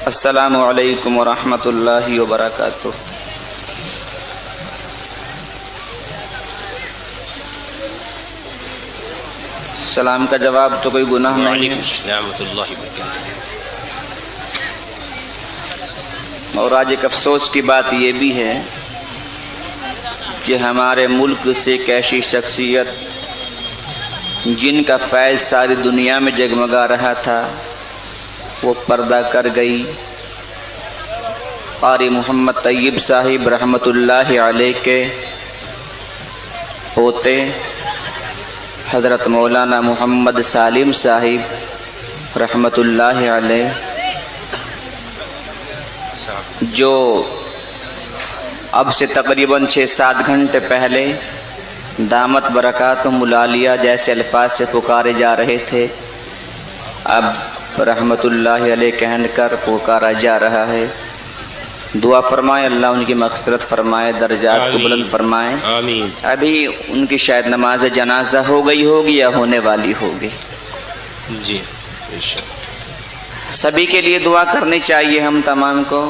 السلام علیکم ورحمۃ اللہ وبرکاتہ۔ سلام کا جواب تو کوئی گناہ نہیں ہے۔ وعلیکم السلام ورحمۃ اللہ وبرکاتہ۔ اور آج ایک افسوس کی بات یہ بھی ہے کہ ہمارے ملک سے ایک ایسی شخصیت جن کا فیض ساری دنیا میں جگمگا رہا تھا وہ پردہ کر گئی۔ قاری محمد طیب صاحب رحمۃ اللہ علیہ کے پوتے حضرت مولانا محمد سالم صاحب رحمۃ اللہ علیہ، جو اب سے تقریباً 6-7 گھنٹے پہلے دامت برکاتہم العالیہ جیسے الفاظ سے پکارے جا رہے تھے، اب رحمت اللہ علیہ کہہ کر پکارا جا رہا ہے۔ دعا فرمائے اللہ ان کی مغفرت فرمائے، درجات کو بلند فرمائے۔ آمین۔ ابھی ان کی شاید نماز جنازہ ہو گئی ہوگی یا ہونے والی ہوگی۔ جی سبھی کے لیے دعا کرنی چاہیے ہم تمام کو۔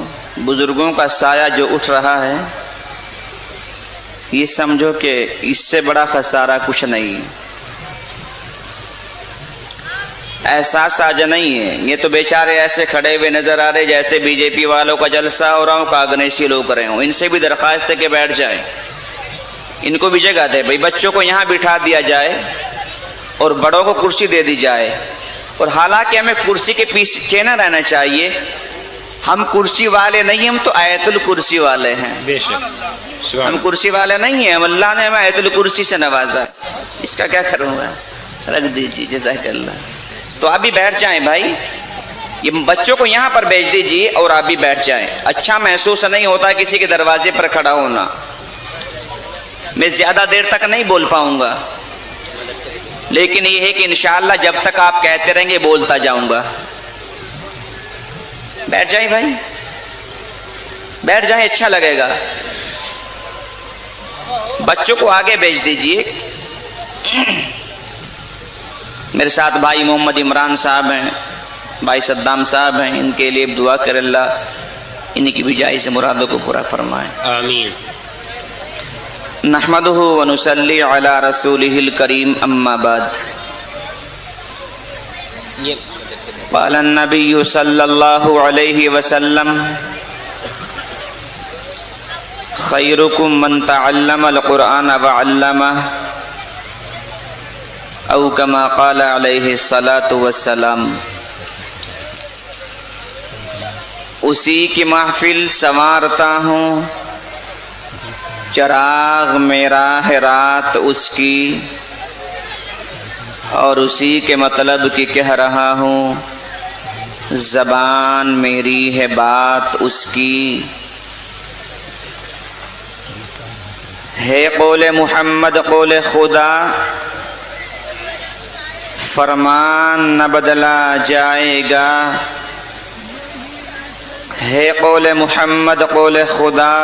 بزرگوں کا سایہ جو اٹھ رہا ہے یہ سمجھو کہ اس سے بڑا خسارہ کچھ نہیں، احساس آج نہیں ہے۔ یہ تو بیچارے ایسے کھڑے ہوئے نظر آ رہے جیسے بی جے پی والوں کا جلسہ ہو رہا ہوں، کاغنیسی لوگ کر رہے ہوں۔ ان سے بھی درخواست ہے کہ بیٹھ جائیں، ان کو بھی جگہ دے بھائی، بچوں کو یہاں بٹھا دیا جائے اور بڑوں کو کرسی دے دی جائے۔ اور حالانکہ ہمیں کرسی کے پیچھے نہ رہنا چاہیے، ہم کرسی والے نہیں، ہم تو آیت الکرسی والے ہیں۔ بے شک، ہم کرسی والے نہیں ہیں، ہم اللہ نے ہمیں آیت الکرسی سے نوازا۔ اس کا کیا کروں گا، رکھ دیجیے، جزاک اللہ۔ تو آپ بھی بیٹھ جائیں بھائی، یہ بچوں کو یہاں پر بھیج دیجیے اور آپ بھی بیٹھ جائیں۔ اچھا محسوس نہیں ہوتا کسی کے دروازے پر کھڑا ہونا۔ میں زیادہ دیر تک نہیں بول پاؤں گا، لیکن یہ ہے کہ انشاءاللہ جب تک آپ کہتے رہیں گے بولتا جاؤں گا۔ بیٹھ جائیں بھائی، بیٹھ جائیں، اچھا لگے گا۔ بچوں کو آگے بھیج دیجیے۔ میرے ساتھ بھائی محمد عمران صاحب ہیں، بھائی صدام صاحب ہیں، ان کے لیے دعا کر اللہ ان کی بھی جائز مرادوں کو پورا فرمائے۔ آمین۔ نحمدہ ونصلی علی رسولہ الکریم، اما بعد۔ قال النبی صلی اللہ علیہ وسلم خیرکم من تعلم القرآن وعلمہ، او کما قال علیہ الصلاۃ والسلام۔ اسی کی محفل سنوارتا ہوں، چراغ میرا ہے رات اس کی، اور اسی کے مطلب کی کہہ رہا ہوں، زبان میری ہے بات اس کی۔ ہے قول محمد قول خدا، فرمان نہ بدلا جائے گا۔ ہے قول محمد قول خدا،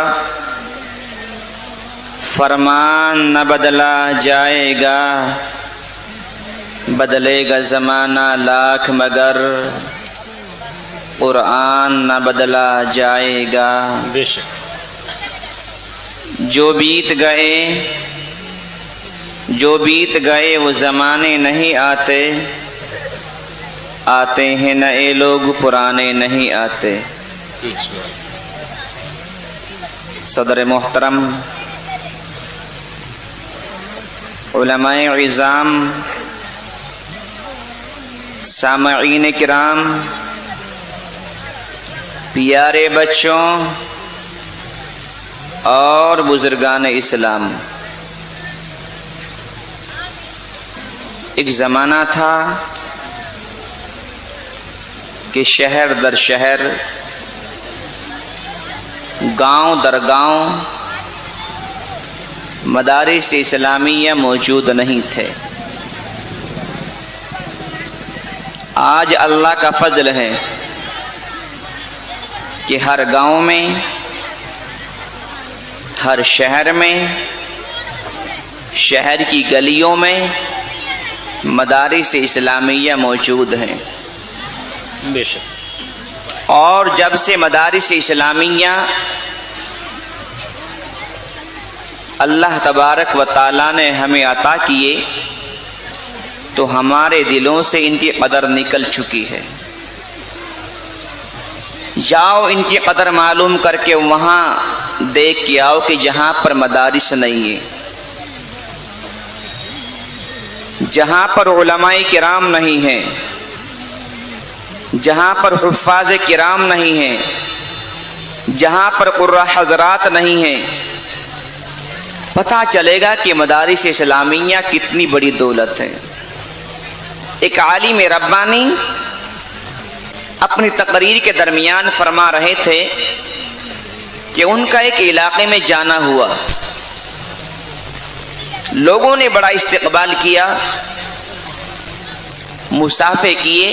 فرمان نہ بدلا جائے گا۔ بدلے گا زمانہ لاکھ مگر قرآن نہ بدلا جائے گا۔ بے شک۔ جو بیت گئے وہ زمانے نہیں آتے، آتے ہیں نئے لوگ پرانے نہیں آتے۔ صدر محترم، علماء عظام، سامعین کرام، پیارے بچوں اور بزرگان اسلام، ایک زمانہ تھا کہ شہر در شہر، گاؤں در گاؤں مدارس اسلامیہ موجود نہیں تھے۔ آج اللہ کا فضل ہے کہ ہر گاؤں میں، ہر شہر میں، شہر کی گلیوں میں مدارس اسلامیہ موجود ہیں۔ بے شک۔ اور جب سے مدارس اسلامیہ اللہ تبارک و تعالیٰ نے ہمیں عطا کیے تو ہمارے دلوں سے ان کی قدر نکل چکی ہے۔ جاؤ ان کی قدر معلوم کر کے وہاں دیکھ کے آؤ کہ جہاں پر مدارس نہیں ہے، جہاں پر علماء کرام نہیں ہیں، جہاں پر حفاظ کرام نہیں ہیں، جہاں پر قراء حضرات نہیں ہیں، پتہ چلے گا کہ مدارس اسلامیہ کتنی بڑی دولت ہے۔ ایک عالم ربانی اپنی تقریر کے درمیان فرما رہے تھے کہ ان کا ایک علاقے میں جانا ہوا، لوگوں نے بڑا استقبال کیا، مصافحے کیے،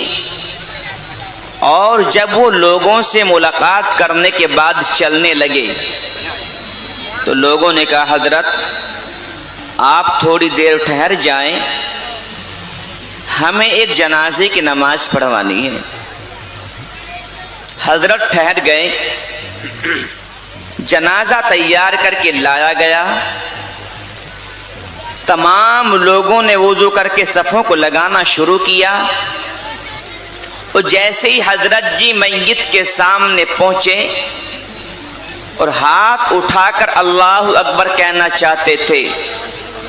اور جب وہ لوگوں سے ملاقات کرنے کے بعد چلنے لگے تو لوگوں نے کہا حضرت آپ تھوڑی دیر ٹھہر جائیں، ہمیں ایک جنازے کی نماز پڑھوانی ہے۔ حضرت ٹھہر گئے، جنازہ تیار کر کے لایا گیا، تمام لوگوں نے وضو کر کے صفوں کو لگانا شروع کیا، اور جیسے ہی حضرت جی میت کے سامنے پہنچے اور ہاتھ اٹھا کر اللہ اکبر کہنا چاہتے تھے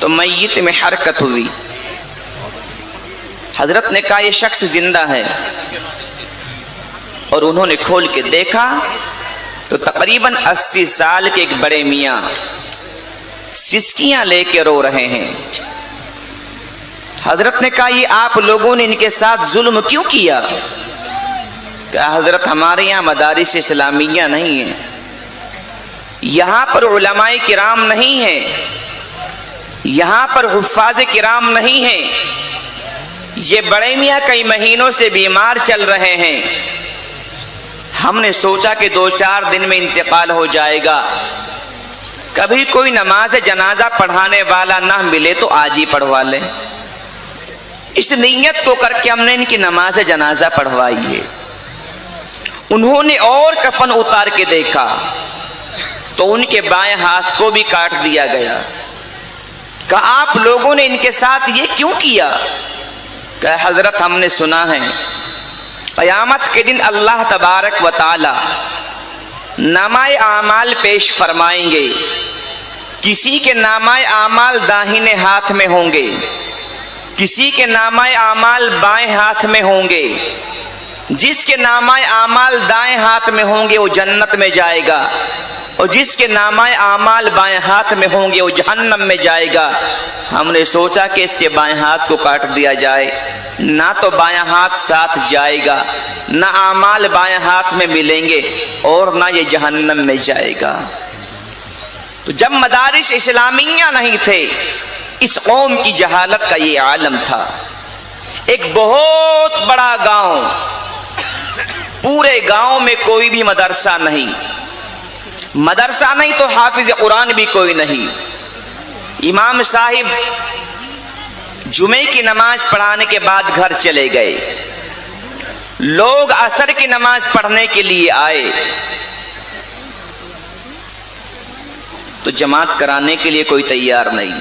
تو میت میں حرکت ہوئی۔ حضرت نے کہا یہ شخص زندہ ہے، اور انہوں نے کھول کے دیکھا تو تقریباً 80 سال کے ایک بڑے میاں سسکیاں لے کے رو رہے ہیں۔ حضرت نے کہا یہ آپ لوگوں نے ان کے ساتھ ظلم کیوں کیا؟ کہا حضرت ہمارے یہاں مدارس اسلامیہ نہیں ہیں، یہاں پر علماء کرام نہیں ہیں، یہاں پر حفاظ کرام نہیں ہیں، یہ بڑے میاں کئی مہینوں سے بیمار چل رہے ہیں، ہم نے سوچا کہ 2-4 دن میں انتقال ہو جائے گا، کبھی کوئی نماز جنازہ پڑھانے والا نہ ملے تو آج ہی پڑھوا لیں۔ اس نیت کو کر کے ہم نے ان کی نماز جنازہ پڑھوائی ہے۔ انہوں نے اور کفن اتار کے دیکھا تو ان کے بائیں ہاتھ کو بھی کاٹ دیا گیا۔ کہا آپ لوگوں نے ان کے ساتھ یہ کیوں کیا؟ کہ حضرت ہم نے سنا ہے قیامت کے دن اللہ تبارک و تعالی نامہ اعمال پیش فرمائیں گے، کسی کے نامہ اعمال داہنے ہاتھ میں ہوں گے، کسی کے نامہ اعمال بائیں ہاتھ میں ہوں گے، جس کے نامہ اعمال دائیں ہاتھ میں ہوں گے وہ جنت میں جائے گا، اور جس کے نامہ اعمال بائیں ہاتھ میں ہوں گے وہ جہنم میں جائے گا۔ ہم نے سوچا کہ اس کے بائیں ہاتھ کو کاٹ دیا جائے، نہ تو بائیں ہاتھ ساتھ جائے گا، نہ اعمال بائیں ہاتھ میں ملیں گے، اور نہ یہ جہنم میں جائے گا۔ تو جب مدارس اسلامیہ نہیں تھے، اس قوم کی جہالت کا یہ عالم تھا۔ ایک بہت بڑا گاؤں، پورے گاؤں میں کوئی بھی مدرسہ نہیں، مدرسہ نہیں تو حافظ قرآن بھی کوئی نہیں۔ امام صاحب جمعے کی نماز پڑھانے کے بعد گھر چلے گئے، لوگ عصر کی نماز پڑھنے کے لیے آئے تو جماعت کرانے کے لیے کوئی تیار نہیں،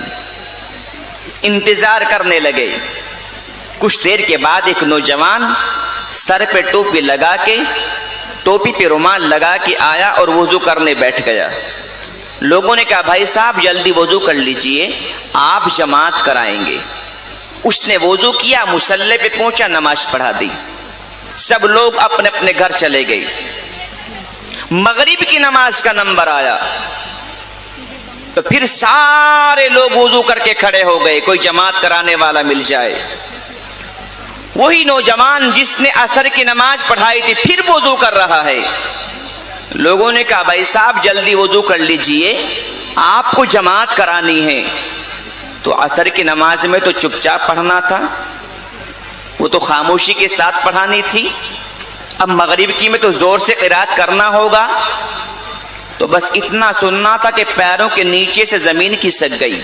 انتظار کرنے لگے۔ کچھ دیر کے بعد ایک نوجوان سر پہ ٹوپی لگا کے، ٹوپی پہ رومال لگا کے آیا اور وضو کرنے بیٹھ گیا۔ لوگوں نے کہا بھائی صاحب جلدی وضو کر لیجئے، آپ جماعت کرائیں گے۔ اس نے وضو کیا، مصلی پہ پہنچا، نماز پڑھا دی، سب لوگ اپنے اپنے گھر چلے گئے۔ مغرب کی نماز کا نمبر آیا تو پھر سارے لوگ وضو کر کے کھڑے ہو گئے، کوئی جماعت کرانے والا مل جائے۔ وہی نوجوان جس نے عصر کی نماز پڑھائی تھی پھر وضو کر رہا ہے۔ لوگوں نے کہا بھائی صاحب جلدی وضو کر لیجئے، آپ کو جماعت کرانی ہے۔ تو عصر کی نماز میں تو چپ چاپ پڑھنا تھا، وہ تو خاموشی کے ساتھ پڑھانی تھی، اب مغرب کی میں تو زور سے قرات کرنا ہوگا۔ تو بس اتنا سننا تھا کہ پیروں کے نیچے سے زمین کھسک گئی۔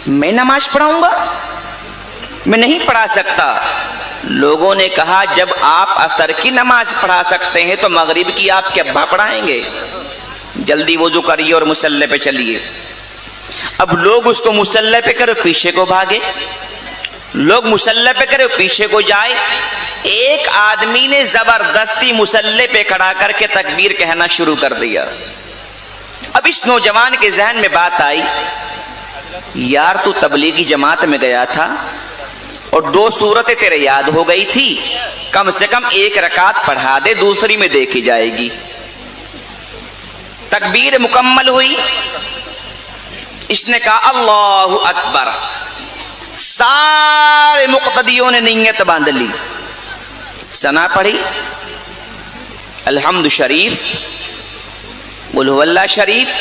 میں نماز پڑھاؤں گا؟ میں نہیں پڑھا سکتا۔ لوگوں نے کہا جب آپ عصر کی نماز پڑھا سکتے ہیں تو مغرب کی آپ کے ابا پڑھائیں گے؟ جلدی وضو کریے اور مصلی پہ چلیے۔ اب لوگ اس کو مصلی پہ کرے پیچھے کو بھاگے، لوگ مصلی پہ کرے پیچھے کو جائے۔ ایک آدمی نے زبردستی مصلی پہ کھڑا کر کے تکبیر کہنا شروع کر دیا۔ اب اس نوجوان کے ذہن میں بات آئی، یار تو تبلیغی جماعت میں گیا تھا اور 2 سورتیں تیرے یاد ہو گئی تھی، کم سے کم 1 رکعت پڑھا دے، دوسری میں دیکھی جائے گی۔ تکبیر مکمل ہوئی، اس نے کہا اللہ اکبر، سارے مقتدیوں نے نیت باندھ لی، ثنا پڑھی، الحمد شریف، قل هو اللہ شریف،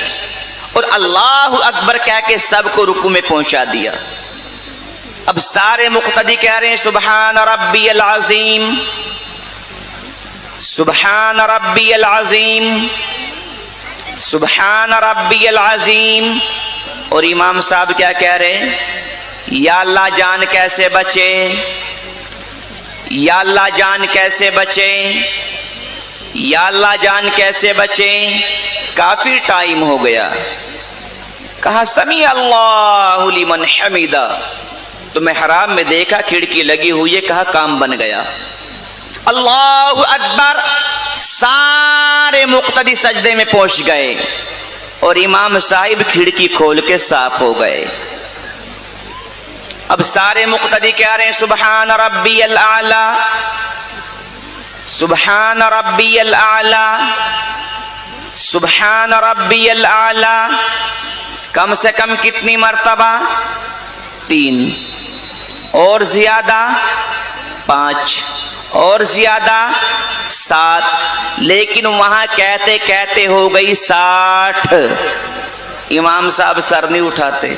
اور اللہ اکبر کہہ کے سب کو رکوع میں پہنچا دیا۔ اب سارے مقتدی کہہ رہے ہیں سبحان ربی العظیم، سبحان ربی العظیم، سبحان ربی العظیم، اور امام صاحب کیا کہہ رہے ہیں؟ یا اللہ جان کیسے بچے، یا اللہ جان کیسے بچے، یا اللہ جان کیسے بچے۔ کافی ٹائم ہو گیا، کہا سمیع اللہ لمن حمیدہ، تو محراب میں دیکھا کھڑکی لگی ہوئی ہے، کہا کام بن گیا، اللہ اکبر۔ سارے مقتدی سجدے میں پہنچ گئے اور امام صاحب کھڑکی کھول کے صاف ہو گئے۔ اب سارے مقتدی کہہ رہے ہیں سبحان ربی الاعلی، سبحان ربی الاعلی، سبحان ربی الاعلی، کم سے کم کتنی مرتبہ؟ 3، اور زیادہ 5، اور زیادہ 7، لیکن وہاں کہتے کہتے ہو گئی 60۔ امام صاحب سر نہیں اٹھاتے۔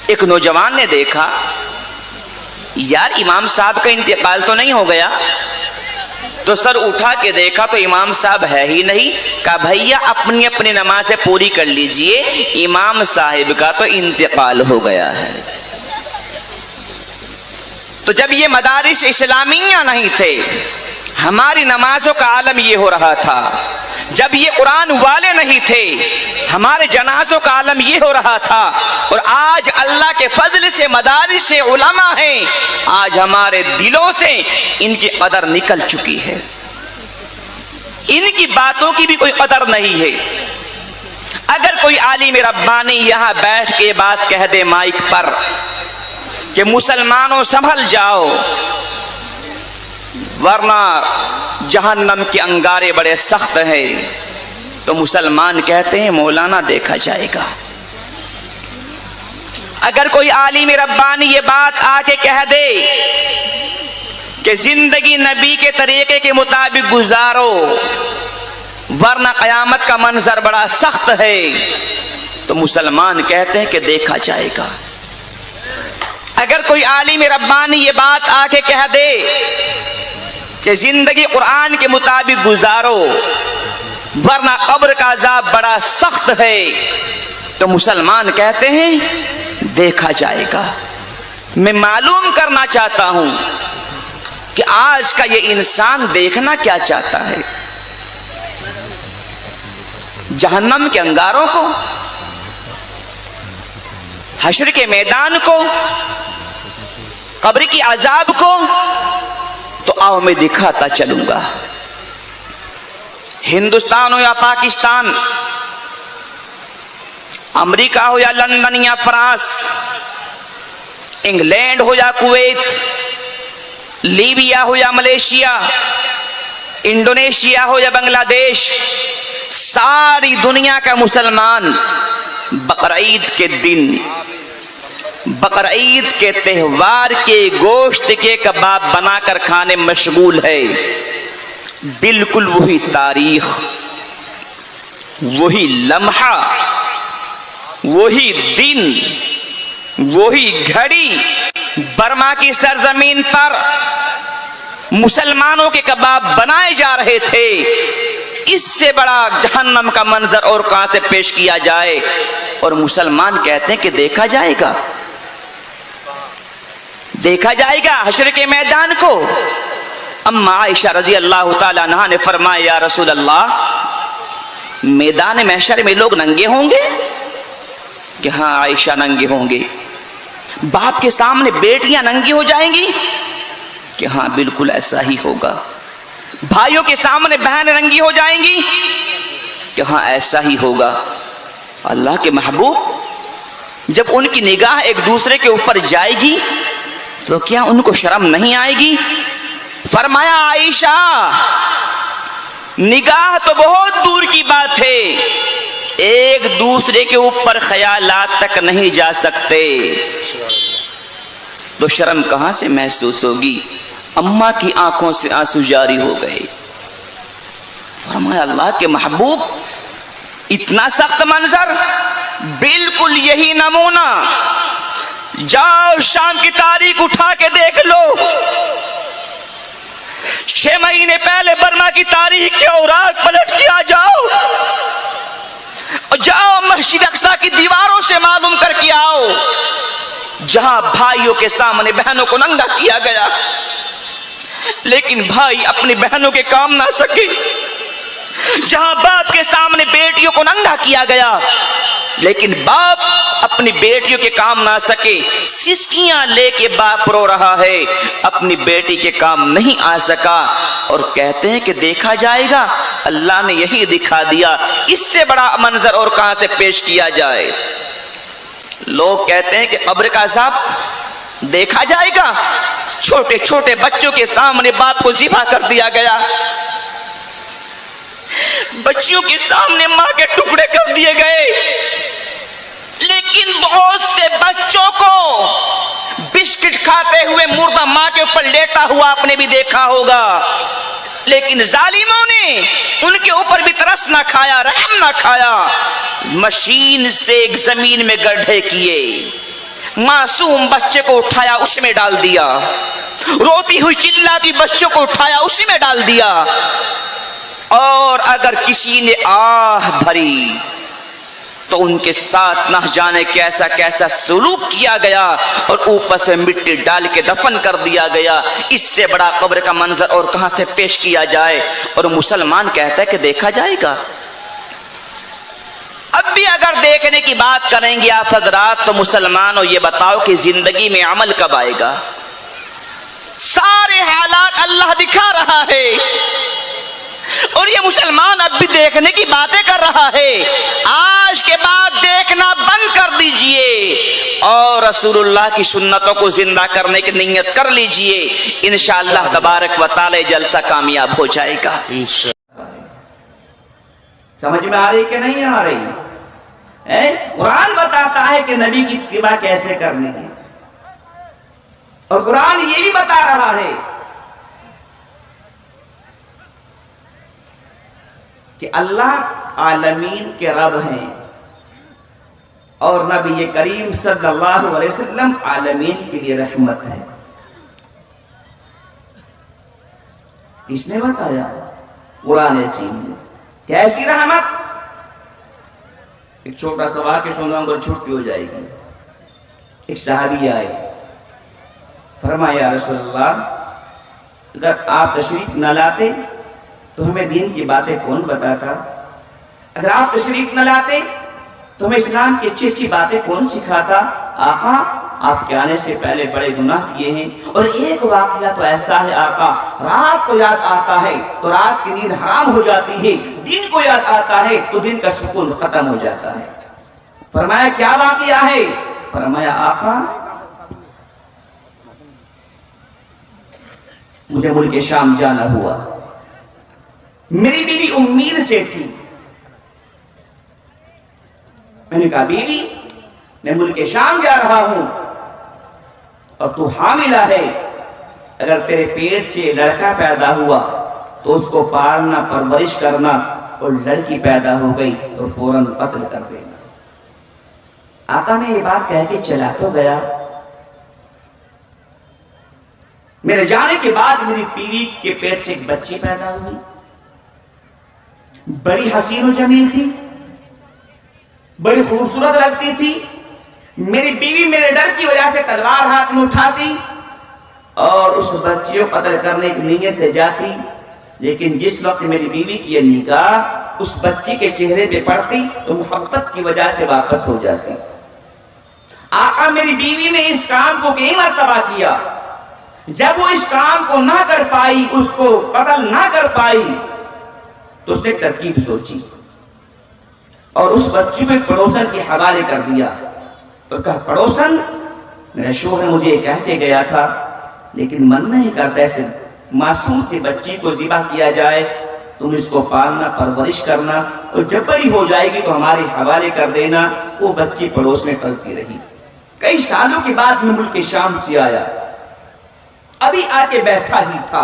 ایک نوجوان نے دیکھا یار امام صاحب کا انتقال تو نہیں ہو گیا، تو سر اٹھا کے دیکھا تو امام صاحب ہے ہی نہیں۔ کہا بھیا اپنی اپنی نمازیں پوری کر لیجئے، امام صاحب کا تو انتقال ہو گیا ہے۔ تو جب یہ مدارس اسلامیہ نہیں تھے، ہماری نمازوں کا عالم یہ ہو رہا تھا۔ جب یہ قرآن والے نہیں تھے، ہمارے جنازوں کا عالم یہ ہو رہا تھا۔ اور آج اللہ کے فضل سے مدارس سے علماء ہیں، آج ہمارے دلوں سے ان کی قدر نکل چکی ہے، ان کی باتوں کی بھی کوئی قدر نہیں ہے۔ اگر کوئی عالم ربانی یہاں بیٹھ کے بات کہہ دے مائک پر کہ مسلمانوں سنبھل جاؤ ورنہ جہنم کے انگارے بڑے سخت ہیں، تو مسلمان کہتے ہیں مولانا دیکھا جائے گا۔ اگر کوئی عالم ربانی یہ بات آ کے کہہ دے کہ زندگی نبی کے طریقے کے مطابق گزارو ورنہ قیامت کا منظر بڑا سخت ہے، تو مسلمان کہتے ہیں کہ دیکھا جائے گا۔ اگر کوئی عالم ربانی یہ بات آ کے کہہ دے کہ زندگی قرآن کے مطابق گزارو ورنہ قبر کا عذاب بڑا سخت ہے، تو مسلمان کہتے ہیں دیکھا جائے گا۔ میں معلوم کرنا چاہتا ہوں کہ آج کا یہ انسان دیکھنا کیا چاہتا ہے؟ جہنم کے انگاروں کو، حشر کے میدان کو، قبر کی عذاب کو؟ تو آؤ میں دکھاتا چلوں گا۔ ہندوستان ہو یا پاکستان، امریکہ ہو یا لندن یا فرانس، انگلینڈ ہو یا کویت، لیبیا ہو یا ملیشیا، انڈونیشیا ہو یا بنگلہ دیش، ساری دنیا کا مسلمان بقرعید کے دن، بقرعید کے تہوار کے گوشت کے کباب بنا کر کھانے مشغول ہے۔ بالکل وہی تاریخ، وہی لمحہ، وہی دن، وہی گھڑی برما کی سرزمین پر مسلمانوں کے کباب بنائے جا رہے تھے۔ اس سے بڑا جہنم کا منظر اور کہاں سے پیش کیا جائے؟ اور مسلمان کہتے ہیں کہ دیکھا جائے گا۔ دیکھا جائے گا حشر کے میدان کو. اما عائشہ رضی اللہ تعالیٰ عنہا نے فرمایا یا رسول اللہ میدان محشر میں لوگ ننگے ہوں گے؟ کہ ہاں عائشہ ننگے ہوں گے. باپ کے سامنے بیٹیاں ننگی ہو جائیں گی؟ کہ ہاں بالکل ایسا ہی ہوگا. بھائیوں کے سامنے بہن ننگی ہو جائیں گی؟ کہ ہاں ایسا ہی ہوگا. اللہ کے محبوب جب ان کی نگاہ ایک دوسرے کے اوپر جائے گی تو کیا ان کو شرم نہیں آئے گی؟ فرمایا عائشہ نگاہ تو بہت دور کی بات ہے، ایک دوسرے کے اوپر خیالات تک نہیں جا سکتے تو شرم کہاں سے محسوس ہوگی؟ اماں کی آنکھوں سے آنسو جاری ہو گئے. فرمایا اللہ کے محبوب اتنا سخت منظر، بالکل یہی نمونہ جاؤ شام کی تاریخ اٹھا کے دیکھ لو. 6 مہینے پہلے برما کی تاریخ کے اوراق پلٹ کے آ جاؤ اور جاؤ مسجد اقصی کی دیواروں سے معلوم کر کے آؤ جہاں بھائیوں کے سامنے بہنوں کو ننگا کیا گیا لیکن بھائی اپنی بہنوں کے کام نہ سکے، جہاں باپ کے سامنے بیٹیوں کو ننگا کیا گیا لیکن باپ اپنی بیٹیوں کے کام نہ سکے، سسکیاں لے کے باپ رو رہا ہے، اپنی بیٹی کے کام نہیں آ سکا اور کہتے ہیں کہ دیکھا جائے گا. اللہ نے یہی دکھا دیا، اس سے بڑا منظر اور کہاں سے پیش کیا جائے. لوگ کہتے ہیں کہ قبر کا عذاب دیکھا جائے گا، چھوٹے چھوٹے بچوں کے سامنے باپ کو ذبح کر دیا گیا، بچیوں کے سامنے ماں کے ٹکڑے کر دیے گئے، لیکن بہت سے بچوں کو بسکٹ کھاتے ہوئے مردہ ماں کے اوپر لیٹا ہوا آپ نے بھی دیکھا ہوگا، لیکن ظالموں نے ان کے اوپر بھی ترس نہ کھایا، رحم نہ کھایا، مشین سے ایک زمین میں گڈھے کیے، معصوم بچے کو اٹھایا اس میں ڈال دیا، روتی ہوئی چلاتی بچوں کو اٹھایا اسی میں ڈال دیا، اور اگر کسی نے آہ بھری تو ان کے ساتھ نہ جانے کیسا کیسا سلوک کیا گیا اور اوپر سے مٹی ڈال کے دفن کر دیا گیا. اس سے بڑا قبر کا منظر اور کہاں سے پیش کیا جائے؟ اور مسلمان کہتا ہے کہ دیکھا جائے گا. اب بھی اگر دیکھنے کی بات کریں گے آپ حضرات تو مسلمانوں یہ بتاؤ کہ زندگی میں عمل کب آئے گا؟ سارے حالات اللہ دکھا رہا ہے اور یہ مسلمان اب بھی دیکھنے کی باتیں کر رہا ہے. آج کے بعد دیکھنا بند کر دیجئے اور رسول اللہ کی سنتوں کو زندہ کرنے کی نیت کر لیجئے، انشاءاللہ تبارک و تعالی جلسہ کامیاب ہو جائے گا. سمجھ میں آ رہی کہ نہیں آ رہی؟ قرآن بتاتا ہے کہ نبی کی اتباع کیسے کرنی ہے اور قرآن یہ بھی بتا رہا ہے کہ اللہ عالمین کے رب ہیں اور نبی کریم صلی اللہ علیہ وسلم عالمین کے لیے رحمت ہے. کس نے بتایا؟ قرآن عظیم نے. کیسی رحمت؟ ایک چھوٹا سا واقعہ سناؤں گا چھٹی ہو جائے گی. ایک صحابی آئے، فرمایا یا رسول اللہ اگر آپ تشریف نہ لاتے تو ہمیں دین کی باتیں کون بتاتا؟ اگر آپ تشریف نہ لاتے تو ہمیں اسلام کی اچھی اچھی باتیں کون سکھاتا؟ آقا آپ کے آنے سے پہلے بڑے گناہ کیے ہیں اور ایک واقعہ تو ایسا ہے آقا، رات کو یاد آتا ہے تو رات کی نیند حرام ہو جاتی ہے، دن کو یاد آتا ہے تو دن کا سکون ختم ہو جاتا ہے. فرمایا کیا واقعہ ہے؟ فرمایا آقا مجھے ملک شام جانا ہوا، میری بیوی امید سے تھی، میں نے کہا بیوی میں ملک شام جا رہا ہوں اور تو حاملہ ہے، اگر تیرے پیٹ سے لڑکا پیدا ہوا تو اس کو پالنا پرورش کرنا اور لڑکی پیدا ہو گئی تو فوراً قتل کر دینا. آقا نے یہ بات کہہ کے چلا تو گیا. میرے جانے کے بعد میری بیوی کے پیٹ سے ایک بچی پیدا ہوئی، بڑی حسین و جمیل تھی، بڑی خوبصورت لگتی تھی. میری بیوی میرے ڈر کی وجہ سے تلوار ہاتھ میں اٹھاتی اور اس بچی کو قتل کرنے کی نیت سے جاتی، لیکن جس وقت میری بیوی کی یہ نگاہ اس بچی کے چہرے پہ پڑتی تو محبت کی وجہ سے واپس ہو جاتی۔ آقا میری بیوی نے اس کام کو کئی مرتبہ کیا، جب وہ اس کام کو نہ کر پائی، اس کو قتل نہ کر پائی، تو اس نے ایک ترکیب سوچی اور اس بچی کو ایک پڑوسن کے حوالے کر دیا اور کہا پڑوسن میرا شوہر مجھے یہ کہہ کے گیا تھا لیکن من نہیں کرتا ایسے معصوم سی بچی کو ذبح کیا جائے، تم اس کو پالنا پرورش کرنا اور جب بڑی ہو جائے گی تو ہمارے حوالے کر دینا۔ وہ بچی پڑوس میں پلتی رہی۔ کئی سالوں کے بعد میں ملک شام سے آیا، ابھی آ کے بیٹھا ہی تھا،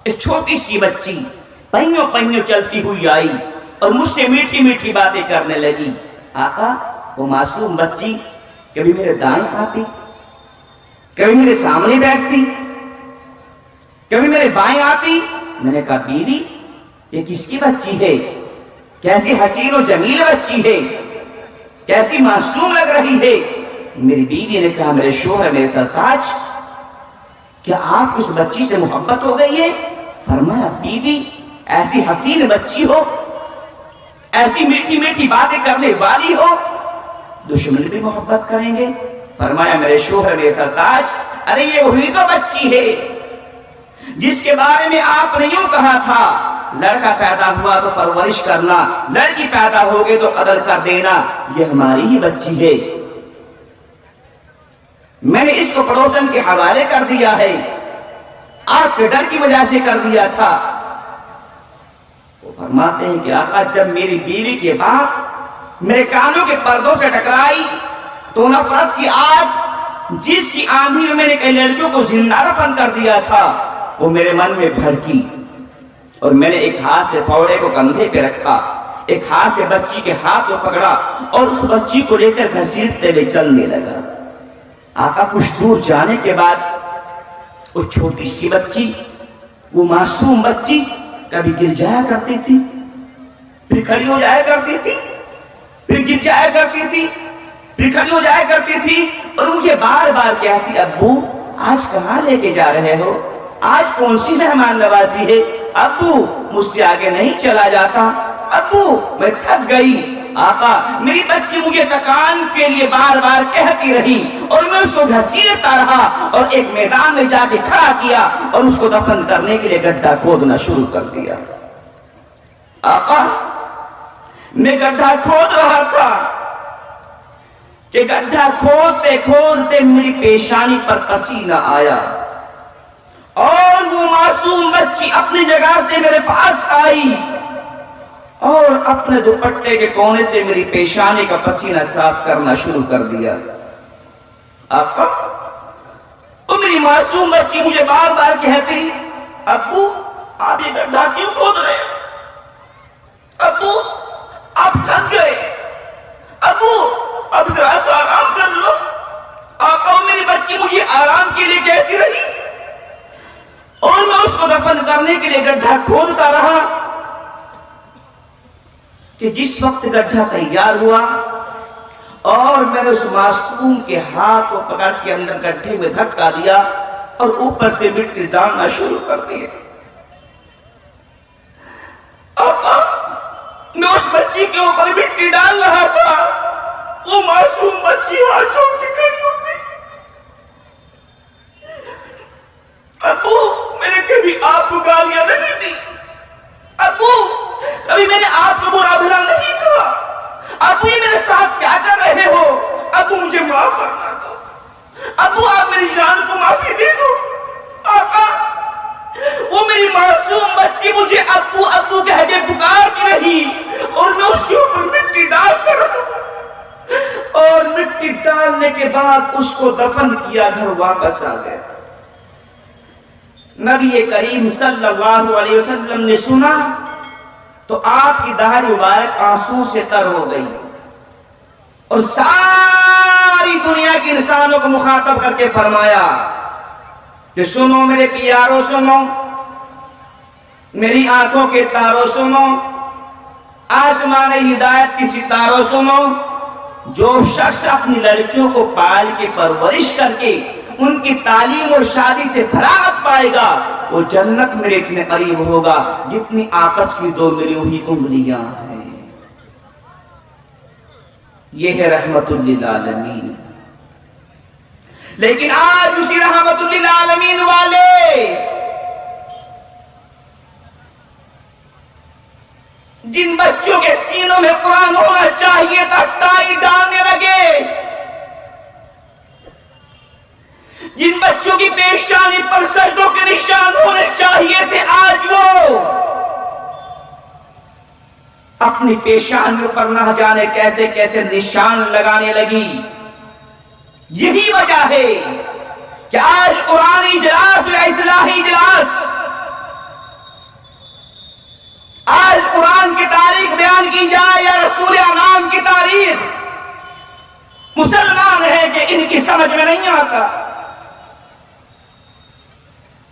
ایک چھوٹی سی بچی پہیوں پہیوں چلتی ہوئی آئی اور مجھ سے میٹھی میٹھی باتیں کرنے لگی۔ آقا وہ معصوم بچی کبھی میرے دائیں آتی، کبھی میرے سامنے بیٹھتی، کبھی میرے بائیں آتی۔ میں نے کہا بیوی یہ کس کی بچی ہے؟ کیسی حسین و جمیل بچی ہے، کیسی معصوم لگ رہی ہے۔ میری بیوی نے کہا میرے شوہر میرے سرتاج کیا آپ اس بچی سے محبت ہو گئی ہے؟ فرمایا بیوی ایسی حسین بچی ہو، ایسی میٹھی میٹھی باتیں کرنے والی ہو، دشمن بھی محبت کریں گے؟ فرمایا میرے شوہر میرے سرتاج ارے یہ وہی تو بچی ہے جس کے بارے میں آپ نے یوں کہا تھا لڑکا پیدا ہوا تو پرورش کرنا، لڑکی پیدا ہوگی تو قتل کر دینا، یہ ہماری ہی بچی ہے، میں نے اس کو پڑوسن کے حوالے کر دیا ہے، آپ کے ڈر کی وجہ سے کر دیا تھا۔ وہ فرماتے ہیں کہ آقا جب میری بیوی کے بات میرے کانوں کے پردوں سے ٹکرائی تو نفرت کی آگ جس کی آندھی میں نے کئی لڑکیوں کو زندہ دفن کر دیا تھا وہ میرے من میں بھڑکی اور میں نے ایک ہاتھ سے پھوڑے کو کندھے پہ رکھا، ایک ہاتھ سے بچی کے ہاتھ کو پکڑا اور اس بچی کو لے کر گھسیٹتے ہوئے چلنے لگا۔ آقا کچھ دور جانے کے بعد وہ چھوٹی سی بچی، وہ معصوم بچی کبھی گر جایا کرتی تھی، پھر کھڑی ہو جایا کرتی تھی، پھر گر جایا کرتی تھی، پھر کھڑی ہو جایا کرتی تھی اور مجھے بار بار کہتی ابو آج کہاں لے کے جا رہے ہو، آج کون سی مہمان نوازی ہے، ابو مجھ سے آگے نہیں چلا جاتا، ابو میں تھک گئی۔ آقا میری بچی مجھے تکان کے لیے بار بار کہتی رہی اور میں اس کو گھسیٹتا رہا اور ایک میدان میں جا کے کھڑا کیا اور اس کو دفن کرنے کے لیے گڈھا کھودنا شروع کر دیا۔ آقا میں گڈھا کھود رہا تھا کہ گڈھا کھودتے کھودتے میری پیشانی پر پسینہ آیا اور وہ معصوم بچی اپنی جگہ سے میرے پاس آئی اور اپنے دوپٹے کے کونے سے میری پیشانی کا پسینہ صاف کرنا شروع کر دیا۔ آقا وہ میری معصوم بچی مجھے بار بار کہتی ابو آپ یہ گڈھا کیوں کھود رہے ہیں، ابو آپ تھک گئے، ابو اب ذرا سا آرام کر لو۔ آقا میری بچی مجھے آرام کے لیے کہتی رہی اور میں اس کو دفن کرنے کے لیے گڈھا کھودتا رہا کہ جس وقت گڈھا تیار ہوا اور میں نے اس معصوم کے ہاتھ کو پکڑ کے اندر گڈھے میں دھکا دیا اور اوپر سے مٹی ڈالنا شروع کر دی۔ آقا میں اس بچی کے اوپر مٹی ڈال رہا تھا، وہ معصوم بچی ہاتھ چھوڑ کے کھڑی ہو گئی۔ ابو میں نے کبھی آپ کو گالیاں نہیں دی، ابو کبھی میں نے آپ کو برا بھلا نہیں کہا، ابو یہ میرے ساتھ کیا کر رہے ہو، ابو مجھے معاف فرما دو، ابو آپ میری جان کو معافی دے دو۔ آقا وہ میری معصوم بچی مجھے ابو ابو کہہ کے پکارتی رہی اور میں اس کے اوپر مٹی ڈالتا رہا اور مٹی ڈالنے کے بعد اس کو دفن کیا، گھر واپس آ گیا۔ نبی کریم صلی اللہ علیہ وسلم نے سنا تو آپ کی داڑھی مبارک آنسو سے تر ہو گئی اور ساری دنیا کے انسانوں کو مخاطب کر کے فرمایا کہ سنو میرے پیارو، سنو میری آنکھوں کے تاروں، سنو آسمان ہدایت کی ستاروں، سنو جو شخص اپنی لڑکیوں کو پال کے پرورش کر کے ان کی تعلیم اور شادی سے فراغت پائے گا، وہ جنت میرے اتنے قریب ہوگا جتنی آپس کی دو ملی ہوئی انگلیاں ہیں۔ یہ ہے رحمت للعالمین۔ لیکن آج اسی رحمت للعالمین والے جن بچوں کے سینوں میں قرآن ہونا چاہیے تھا ٹائی ڈالنے لگے، جن بچوں کی پیشانی پر سجدوں کے نشان ہونے چاہیے تھے، آج وہ اپنی پیشانیوں پر نہ جانے کیسے کیسے نشان لگانے لگی۔ یہی وجہ ہے کہ آج قرآنی اجلاس یا اصلاحی اجلاس، آج قرآن کی تاریخ بیان کی جائے یا رسول انعام کی تاریخ، مسلمان ہیں کہ ان کی سمجھ میں نہیں آتا۔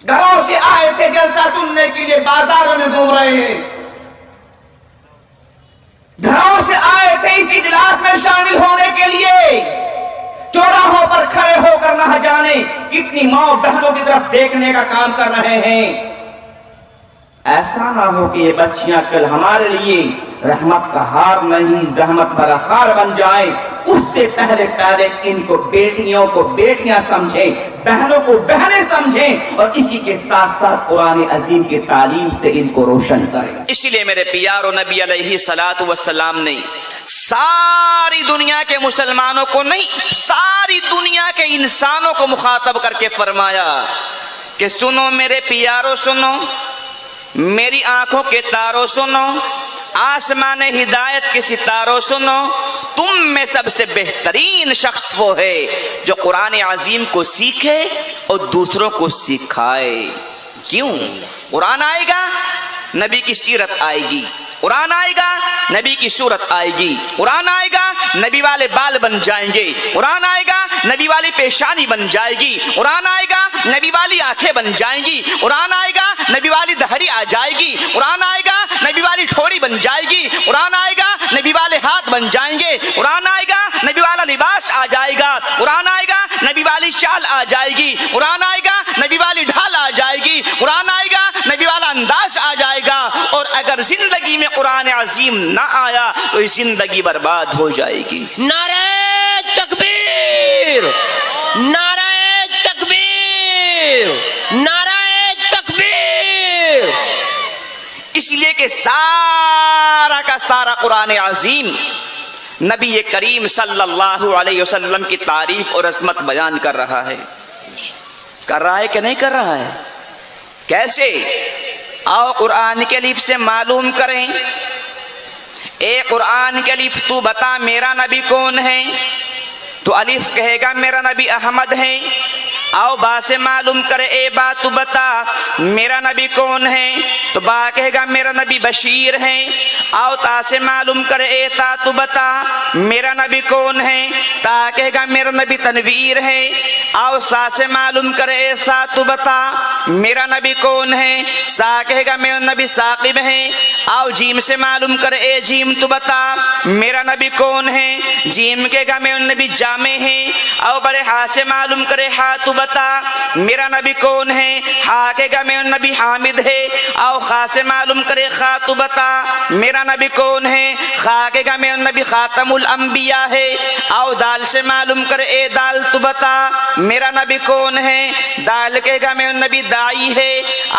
گھروں سے آئے تھے جلسہ سننے کے لیے، بازاروں میں گھوم رہے ہیں، گھروں سے آئے تھے اس اجلاس میں شامل ہونے کے لیے، چوراہوں پر کھڑے ہو کر نہ جانے کتنی ماں بہنوں کی طرف دیکھنے کا کام کر رہے ہیں۔ ایسا نہ ہو کہ یہ بچیاں کل ہمارے لیے رحمت کا ہار نہیں زحمت بھرا خار بن جائیں۔ اس سے پہلے ان کو بیٹیوں کو بیٹیاں سمجھیں، بہنوں کو بہنیں سمجھیں، اور اسی کے ساتھ ساتھ قرآن عظیم کی تعلیم سے ان کو روشن کریں۔ اسی لیے میرے پیارو نبی علیہ الصلوۃ والسلام نے ساری دنیا کے مسلمانوں کو نہیں، ساری دنیا کے انسانوں کو مخاطب کر کے فرمایا کہ سنو میرے پیارو، سنو میری آنکھوں کے تاروں، سنو آسمان ہدایت کے ستاروں، سنو تم میں سب سے بہترین شخص وہ ہے جو قرآن عظیم کو سیکھے اور دوسروں کو سکھائے۔ کیوں؟ قرآن آئے گا، نبی کی سیرت آئے گی، قرآن آئے گا، نبی کی صورت آئے گی، قرآن آئے گا، نبی والے بال بن جائیں گے، قرآن آئے گا، نبی والی پیشانی بن جائے گی، قرآن آئے گا، نبی والی آنکھیں بن جائیں گی، قرآن آئے گا، نبی والی دہڑی آ جائے گی، قرآن آئے گا، نبی والی ٹھوڑی بن جائے گی، قرآن آئے گا، نبی والے ہاتھ بن جائیں گے، قرآن آئے گا، نبی والا لباس آ جائے گا، قرآن آئے گا، نبی والی چال آ جائے گی، قرآن آئے گا، نبی والی ڈھال آ جائے گی، قرآن آئے گا، نبی والا انداز آ جائے گا۔ اور اگر زندگی میں قرآن عظیم نہ آیا تو یہ زندگی برباد ہو جائے گی۔ نعرہ تکبیر، نعرہ تکبیر، نعرہ تکبیر۔ اس لیے کہ سارا کا سارا قرآن عظیم نبی کریم صلی اللہ علیہ وسلم کی تعریف اور عظمت بیان کر رہا ہے۔ کر رہا ہے کہ نہیں کر رہا ہے؟ کیسے؟ آؤ قرآن کے الف سے معلوم کریں۔ اے قرآن کے الف تو بتا میرا نبی کون ہے؟ تو الف کہے گا میرا نبی احمد ہے۔ آؤ با سے معلوم کرے، اے با تو بتا میرا نبی کون ہے؟ تو با کہے گا میرا نبی بشیر ہے۔ آؤ تا سے معلوم کرے، اے تا تو بتا میرا نبی کون ہے؟ تا کہے گا میرا نبی تنویر ہے۔ آؤ سا سے معلوم کرے، اے سا تو بتا میرا نبی کون ہے؟ سا کہے گا میرا نبی ثاقب ہے۔ آؤ جیم سے معلوم کرے، اے جیم تو بتا میرا نبی کون ہے؟ جیم کہے گا میرا نبی جامع ہے۔ آؤ بڑے ہا سے معلوم کرے، ہا تو بتا میرا نبی کون ہے؟ ہا کہے گا میرا نبی حامد ہے۔ آؤ خا سے معلوم کرے، خا تو بتا میرا نبی کون ہے؟ خا کہے گا میرا نبی خاتم الانبیاء ہے۔ آؤ دال سے معلوم کرے، اے دال تو بتا میرا نبی کون ہے؟ دال کہے گا میرا نبی دائی ہے۔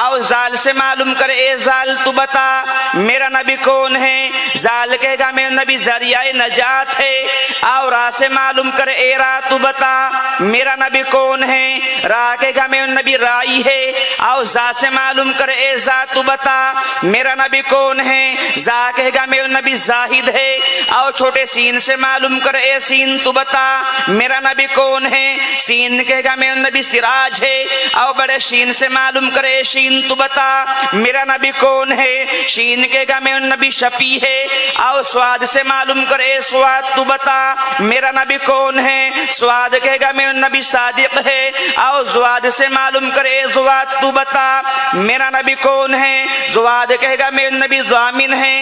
آؤ زال سے معلوم کرے، اے زال تو بتا میرا نبی کون ہے؟ زال کہے گا میرا نبی ذریعہ نجات ہے۔ آؤ را سے معلوم کرے، اے را تو بتا میرا نبی کون ہے؟ را کہے گا میرا نبی رائی ہے۔ آؤ زا سے معلوم کرے، اے زا تو بتا میرا نبی کون ہے؟ زا کہے گا میرا نبی زاہد ہے۔ آؤ چھوٹے سین سے معلوم کرے، اے سین تو بتا میرا نبی کون ہے؟ سین کہے گا میرا نبی سراج ہے۔ آؤ بڑے شین سے معلوم کرے، اے شین تو بتا میرا نبی کون ہے؟ شین کہے گا میرا نبی شفیع ہے۔ آؤ سواد سے معلوم کرے، اے سواد تو بتا میرا نبی کون ہے؟ سواد کہے گا میرا نبی صادق ہے۔ آؤ زواد سے معلوم کرے، اے زواد تو بتا میرا نبی کون ہے؟ زواد کہے گا میرا نبی ضامن ہے۔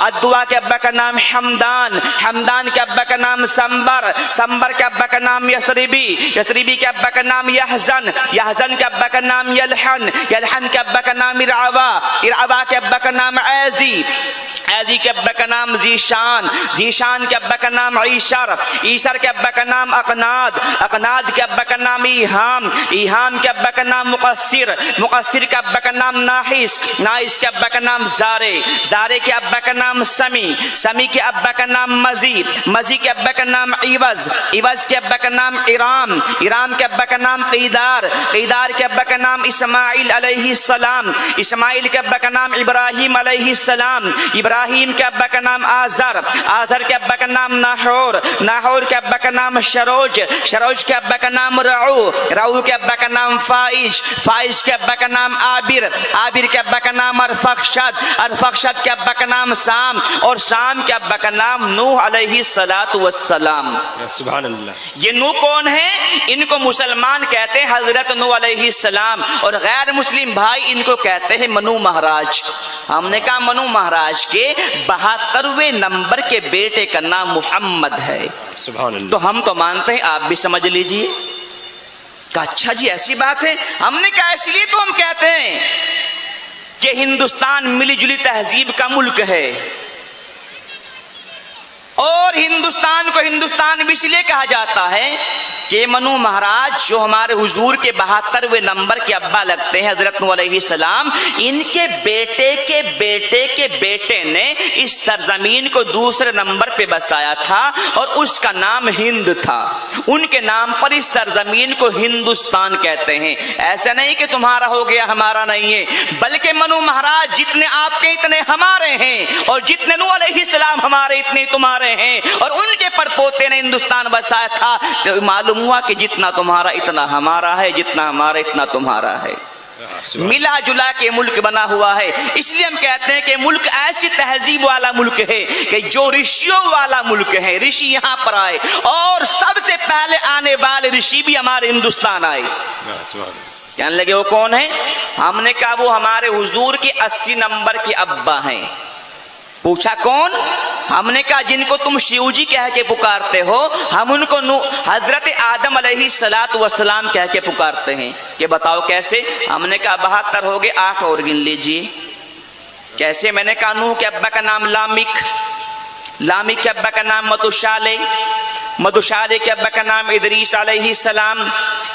الدعا کے ابا کا نام حمدان، حمدان کے ابا کا نام سمبر، سمبر کے ابا کا نام یثربی، یثربی کے ابا کا نام یحزن، یحزن کے ابا کا نام یلحن، یلحن کے ابا کا نام ارعوا، ارعوا کے ابا کا نام ایزی، ایزی کے ابا کا نام ذیشان، ذیشان کے ابا کا نام عیشر، عیشر کے ابا کا نام اقناد، اقناد کے ابا کا نام ایہام، ایہام کے ابا کا نام مقصر، مقصر کے ابا کا نام ناحس، ناحس کے ابا کا نام زارے، زارے کے ابا کا نام سمی، سمی کے ابا کا نام مزی، مزی کے ابا کا نام عوض، عوض کے ابا کا نام ارام، ارام کے ابا کا نام قیدار، قیدار کے ابا کا نام اسماعیل علیہ السلام، اسماعیل کے ابا کا نام ابراہیم علیہ السلام، ابراہیم کے ابا کا نام آزر، آزر کے ابا کا نام ناحور، ناحور کے ابا کا نام شروج، شروج کے ابا کا نام رعو، رعو کے ابا کا نام فائش، فائش کے ابا کا نام عابر، عابر کے ابا کا نام ارفخشد، ارفخشد کے ابا کا نام سام، اور سام کے ابا کا نام نوح علیہ السلام۔ سبحان اللہ۔ یہ نوح کون ہے؟ ان کو مسلمان کہتے ہیں حضرت نوح علیہ السلام، اور غیر مسلم بھائی ان کو کہتے ہیں منو مہاراج۔ ہم نے کہا منو مہاراج کے 72ویں نمبر کے بیٹے کا نام محمد ہے۔ سبحان اللہ۔ تو ہم تو مانتے ہیں، آپ بھی سمجھ لیجئے۔ کہا اچھا جی ایسی بات ہے؟ ہم نے کہا اس لیے تو ہم کہتے ہیں کہ ہندوستان ملی جلی تہذیب کا ملک ہے، اور ہندوستان کو ہندوستان بھی اس لیے کہا جاتا ہے کہ منو مہاراج جو ہمارے حضور کے 72ویں نمبر کے ابا لگتے ہیں حضرت نوح علیہ السلام، ان کے بیٹے کے بیٹے کے بیٹے نے اس سرزمین کو دوسرے نمبر پہ بسایا تھا، اور اس کا نام ہند تھا۔ ان کے نام پر اس سرزمین کو ہندوستان کہتے ہیں۔ ایسا نہیں کہ تمہارا ہو گیا ہمارا نہیں ہے، بلکہ منو مہاراج جتنے آپ کے اتنے ہمارے ہیں، اور جتنے نوح علیہ السلام ہمارے اتنے تمہارے ہیں، اور ان کے پر پوتے نے ہندوستان بسایا تھا۔ تو معلوم ہوا کہ جتنا تمہارا اتنا ہمارا ہے، جتنا ہمارا اتنا تمہارا ہے، ملا جلا کے ملک بنا ہوا ہے۔ اس لیے ہم کہتے ہیں کہ ملک ایسی تہذیب والا ملک ہے کہ جو رشیوں والا ملک ہے، رشی یہاں پر آئے، اور سب سے پہلے آنے والے رشی بھی ہمارے ہندوستان آئے۔ کہنے لگے وہ کون ہے؟ ہم نے کہا وہ ہمارے حضور کے 80 نمبر کے ابا ہیں۔ پوچھا کون؟ ہم نے کہا جن کو تم شیو جی کہہ کے پکارتے ہو، ہم ان کو حضرت آدم علیہ السلام کہہ کے پکارتے ہیں۔ کہ بتاؤ کیسے؟ ہم نے کہا 72 ہو گئے، 8 اور گن لیجئے۔ کیسے؟ میں نے کہا نوح کے ابا کا نام لامک، لامک کے ابا کا نام متوشالے، مدوشالے کے ابا کا نام ادریس علیہ السلام،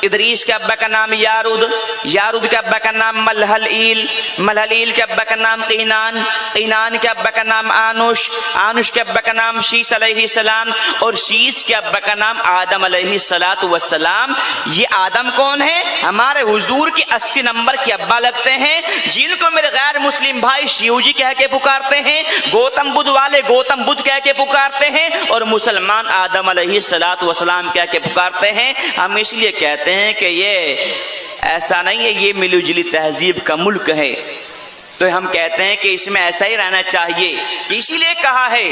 ادریس کے ابا کا نام یارود، یارود کے ابا کا نام ملحلیل، ملحلیل کے ابا کا نام قینان، قینان کے ابا کا نام آنوش، آنوش کے ابا کا نام شیس علیہ السلام، اور شیس کے ابا کا نام آدم علیہ السلام۔ یہ آدم کون ہے؟ ہمارے حضور کے 80 نمبر کے ابا لگتے ہیں، جن کو میرے غیر مسلم بھائی شیو جی کہہ کے پکارتے ہیں، گوتم بدھ والے گوتم بدھ کہہ کے پکارتے ہیں، اور مسلمان آدم علیہ السلام کہہ کے پکارتے ہیں۔ ہم اس لیے کہتے ہیں کہ یہ ایسا نہیں ہے، یہ ملی جلی تہذیب کا ملک ہے۔ تو ہم کہتے ہیں کہ اس میں ایسا ہی رہنا چاہیے۔ اسی لیے کہا ہے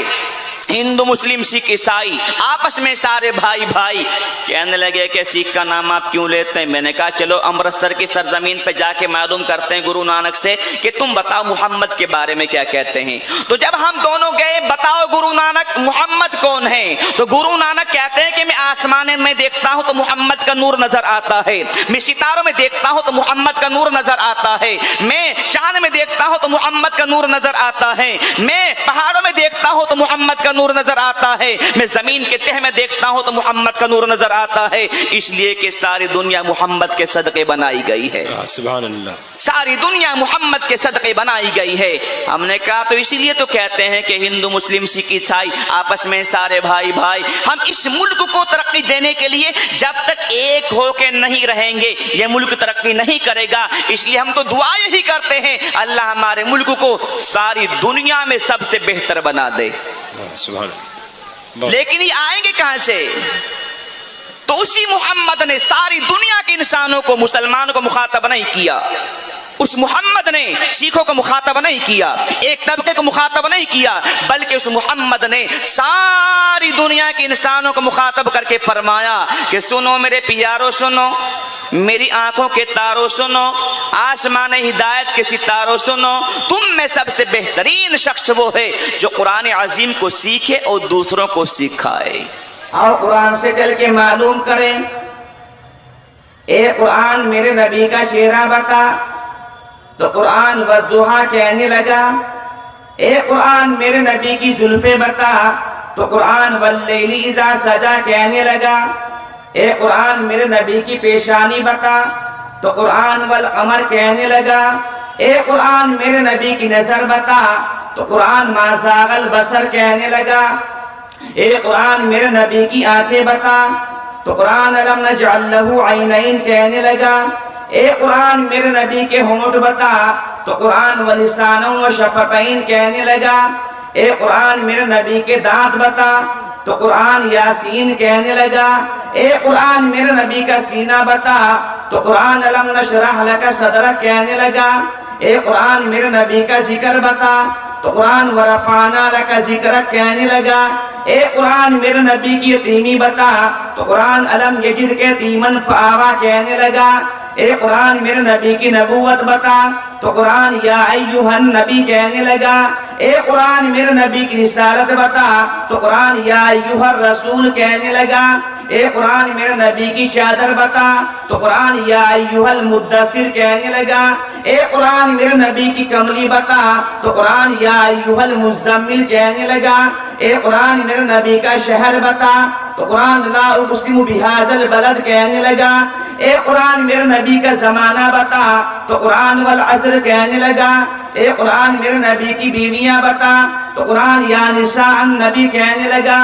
ہندو مسلم سکھ عیسائی آپس میں سارے بھائی بھائی۔ کہنے لگے کہ سکھ کا نام آپ کیوں لیتے ہیں؟ میں نے کہا چلو امرتسر کی سرزمین پہ جا کے معلوم کرتے ہیں گرو نانک سے کہ تم بتاؤ محمد کے بارے میں کیا کہتے ہیں۔ تو جب ہم دونوں گئے بتاؤ گرو نانک محمد کون ہے، تو گرو نانک کہتے ہیں کہ میں آسمان میں دیکھتا ہوں تو محمد کا نور نظر آتا ہے، میں ستاروں میں دیکھتا ہوں تو محمد کا نور نظر آتا ہے، میں چاند میں دیکھتا ہوں تو محمد کا نور نظر آتا ہے، میں پہاڑوں میں دیکھتا ہوں تو محمد کا نور نظر آتا ہے، میں زمین کے تہ میں دیکھتا ہوں تو محمد کا نور نظر آتا ہے۔ اس لیے کہ ساری دنیا محمد کے صدقے بنائی گئی ہے۔ سبحان اللہ۔ ساری دنیا محمد کے صدقے بنائی گئی ہے۔ ہم نے کہا تو اسی لیے تو کہتے ہیں کہ ہندو مسلم سکھ عیسائی آپس میں سارے بھائی بھائی۔ ہم اس ملک کو ترقی دینے کے لیے جب تک ایک ہو کے نہیں رہیں گے یہ ملک ترقی نہیں کرے گا۔ اس لیے ہم تو دعا یہی کرتے ہیں اللہ ہمارے ملک کو ساری دنیا میں سب سے بہتر بنا دے۔ سبحان اللہ۔ لیکن یہ آئیں گے کہاں سے؟ تو اسی محمد نے ساری دنیا کے انسانوں کو، مسلمانوں کو مخاطب نہیں کیا، اس محمد نے سکھوں کو مخاطب نہیں کیا، ایک طبقے کو مخاطب نہیں کیا، بلکہ اس محمد نے ساری دنیا کے انسانوں کو مخاطب کر کے فرمایا کہ سنو میرے پیارو، سنو میری آنکھوں کے تاروں سنو، آسمان ہدایت کے ستاروں سنو، تم میں سب سے بہترین شخص وہ ہے جو قرآن عظیم کو سیکھے اور دوسروں کو سکھائے۔ اور قرآن سے چل کے معلوم کریں، اے قرآن میرے نبی کا چہرہ بتا، تو قرآن والضحیٰ کہنے لگا۔ اے قرآن میرے نبی کی زلفیں بتا، تو قرآن واللیل اذا سجا کہنے لگا۔ اے قرآن میرے نبی کی پیشانی بتا، تو قرآن والقمر کہنے لگا۔ اے قرآن میرے نبی کی نظر بتا، تو قرآن ما زاغ البصر کہنے لگا۔ اے قرآن میرے نبی کی آنکھیں بتا، تو قرآن الم نجعل لہ عینین کہنے لگا۔ اے قرآن میرے نبی کے ہونٹ بتا، تو قرآن ولسانا و شفتین کہنے لگا۔ اے قرآن میرے نبی کے دانت بتا، تو قرآن یاسین کہنے لگا۔ اے قرآن میرے نبی کا سینہ بتا، تو قرآن الم نشرح لک صدرک کہنے لگا۔ اے قرآن میرے نبی کا ذکر بتا، تو قرآن ورفعنا لک ذکرک کہنے لگا۔ اے قرآن میرے نبی کی یتیمی بتا، تو قرآن الم یجد کے یتیمن فآویٰ کہنے لگا۔ اے قرآن میرے نبی کی نبوت بتا، تو قرآن یا ایہا النبی کہنے لگا۔ اے قرآن میرے نبی کی رسالت بتا، تو قرآن یا ایہا الرسول کہنے لگا۔ اے قرآن میرے نبی کی چادر بتا، تو قرآن یا ایہا المدثر کہنے لگا۔ اے قرآن میرے نبی کی کملی بتا، تو قرآن یا ایہا المزمل کہنے لگا۔ اے قرآن میرے نبی کا شہر بتا، تو قرآن لا اقسم بہذا البلد کہنے لگا۔ اے قرآن میرے نبی کا زمانہ بتا، تو قرآن والعصر کہنے لگا۔ اے قرآن میرے نبی کی بیویاں بتا، تو قرآن یا نساء النبی کہنے لگا۔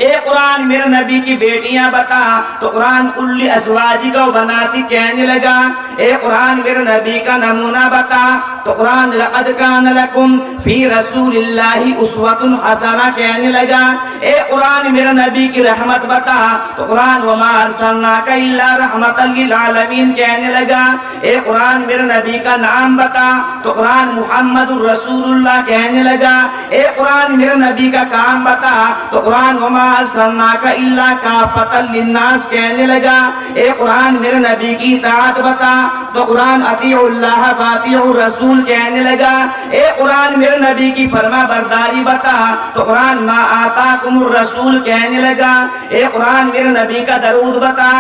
اے قرآن میرے نبی کی بیٹیاں بتا، تو قرآن قل ازواجک و بناتک کہنے لگا۔ اے قرآن میرے نبی کا نمونہ بتا، تو قرآن لقد کان لکم فی رسول اللہ اسوۃ حسنہ کہنے لگا۔ اے قرآن میرے نبی کی رحمت بتا، تو قرآن وما ارسلناک الا رحمۃ للعالمین کہنے لگا۔ اے قرآن میرے نبی کا نام بتا، تو قرآن محمد الرسول اللہ کہنے لگا۔ اے قرآن میرے نبی کا کام بتا، تو قرآن وما ارسلناک الا کافۃ للناس کہنے لگا۔ اے قرآن میرے نبی کی اطاعت بتا، تو قرآن اطیعوا اللہ واطیعوا الرسول کہنے لگا۔ اے قرآن میرے نبی کی فرما برداری بتا، تو قرآن ما آتاکم الرسول کہنے لگا۔ اے قرآن میرے نبی کا درود بتا،